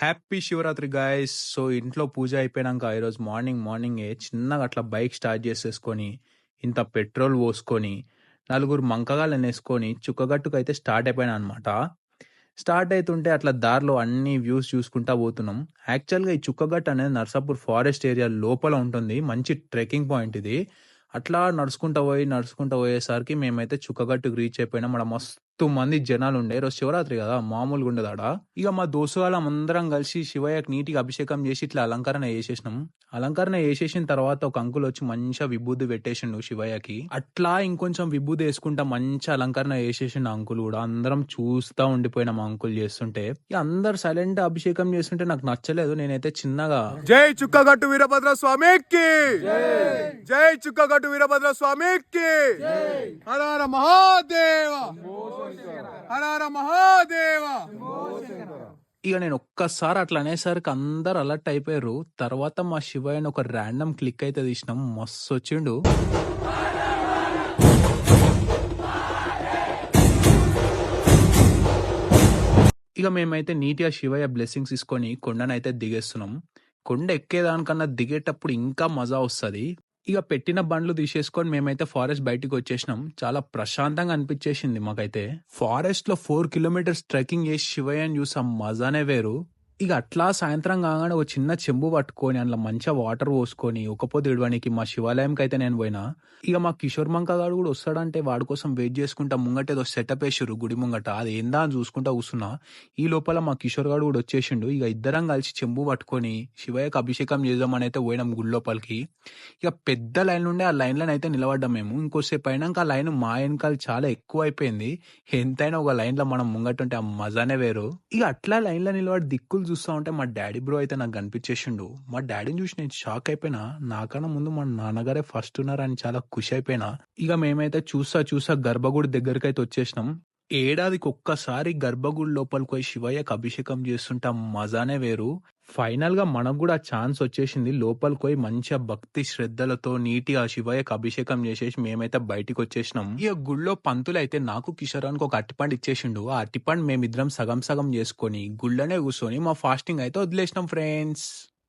Happy Shivaratri guys. So, ఇంట్లో పూజ అయిపోయినాక ఈరోజు మార్నింగే చిన్నగా అట్లా బైక్ స్టార్ట్ చేసేసుకొని, ఇంత పెట్రోల్ పోసుకొని, నలుగురు మంకగాళ్ళనేసుకొని చుక్కగట్టుకైతే స్టార్ట్ అయిపోయినా అనమాట. స్టార్ట్ అయితుంటే అట్లా దారిలో అన్ని వ్యూస్ చూసుకుంటా పోతున్నాం. యాక్చువల్‌గా ఈ చుక్కగట్టు అనేది నర్సాపూర్ ఫారెస్ట్ ఏరియా లోపల ఉంటుంది. మంచి ట్రెక్కింగ్ పాయింట్ ఇది. అట్లా నడుచుకుంటా పోయేసరికి మేమైతే చుక్కగట్టుకు రీచ్ అయిపోయినాం. ఆడ మస్తు మంది జనాలుండే. ఈరోజు శివరాత్రి గదా! మామూలుగా ఉండదాడ. ఇగ మా దోస్తుగాళ్ళం అందరం కలిసి శివయ్యకి నీట్‌గా అభిషేకం చేసి ఇట్లా అలంకరణ చేసేసినాం. అలంకరణ చేసేసిన తర్వాత ఒక అంకుల్ వచ్చి మంచిగా విభూది పెట్టేసిండు శివయ్యకి. అట్లా ఇంకొంచెం విభూది యేసుకుంటా మంచి అలంకరణ చేసేసిండు ఆ అంకుల్ గూడా. అందరం చూస్తా ఉండిపోయినాం ఆ అంకుల్ చేస్తుంటే. ఇగ అందరు సైలెంట్‌గా అభిషేకం చేస్తుంటే నాకు నచ్చలేదు. నేనైతే చిన్నగా జై చుక్కగట్టు వీరభద్ర స్వామికి జై చుక్కగట్టు వీరభద్ర స్వామికి హర హర మహాదేవ హర హర మహాదేవ. ఇక నేను ఒక్కసారి అట్లా అనేసరికి అందరు అలర్ట్ అయిపోయారు. తర్వాత మా శివయ్యని ఒక ర్యాండమ్ క్లిక్ అయితే తీసినాం. మస్తు వచ్చిండు. ఇక మేమైతే నీట్‌గా శివయ్య బ్లెస్సింగ్స్ తీసుకొని కొండనైతే దిగేస్తున్నాం. కొండ ఎక్కేదానికన్నా దిగేటప్పుడు ఇంకా మజా వస్తది. ఇక పెట్టిన బండ్లు తీసేసుకొని మేమైతే ఫారెస్ట్ బయటికొచ్చేసినాం. చాలా ప్రశాంతంగా అనిపిచ్చేసింది మాకైతే. ఫారెస్ట్‌లో 4 కిలోమీటర్స్ ట్రెక్కింగ్ చేసి శివయ్యని చూసి ఆ మజానే వేరు. ఇక అట్లా సాయంత్రం కాగానే ఒక చిన్న చెంబు పట్టుకొని అందులో మంచిగా వాటర్ పోసుకొని ఒకపోద్దు ఇడవడానికి మా శివాలయంకైతే నేను పోయినా. ఇక మా కిషోర్ మంకగాడు కూడా వస్తాడంటే వాడి కోసం వెయిట్ చేసుకుంటా ముంగట ఏదో సెటప్ వేసిర్రు గుడి ముంగట. అది ఏందా అని చూసుకుంటా కూసున్నా. ఈ లోపల మా కిషోర్ గాడు కూడా వచ్చేసిండు. ఇక ఇద్దరం కలిసి చెంబు పట్టుకొని శివయ్యకి అభిషేకం చేద్దామని అయితే పోయినాం గుడి లోపలికి. ఇక పెద్ద లైన్ ఉండే ఆ లైన్‌లోనే అయితే నిలబడ్డాం మేము. ఇంకోసేపు అయినాక ఆ లైన్ మా వెనకాల చాలా ఎక్కువ అయిపోయింది. ఎంతైనా ఒక లైన్‌లో మనం ముంగటుంటే ఆ మజానే వేరు. ఇక అట్లా లైన్‌లో నిలబడి దిక్కులు చూస్తా ఉంటే మా డాడీ బ్రో అయితే నాకు కనిపించేసిండు. మా డాడీని చూసి నేను షాక్ అయిపోయినా. నాకన్నా ముందు మా నాన్నగారే ఫస్ట్ ఉన్నారని చాలా ఖుషి అయిపోయినా. ఇక మేమైతే చూస్తా గర్భగుడి దగ్గరకైతే వచ్చేసినాం. ఏడాదికి ఒక్కసారి గర్భగుడి లోపలికి పోయి శివయ్యకి అభిషేకం చేస్తుంటే ఆ మజానే వేరు. ఫైనల్ గా మనకు కూడా ఛాన్స్ వచ్చేసింది. లోపలికి పోయి మంచిగా భక్తి శ్రద్ధలతో నీట్‌గా శివయ్యకి అభిషేకం చేసేసి మేమైతే బయటికి వచ్చేసినాం. ఇక గుళ్ళో పంతులైతే నాకు కిషోరానికి ఒక అరటిపండు ఇచ్చేసిండు. ఆ అరటిపండు మేమిద్దరం సగం సగం చేసుకొని గుళ్ళోనే కూర్చొని మా ఫాస్టింగ్ అయితే వదిలేసినాం ఫ్రెండ్స్.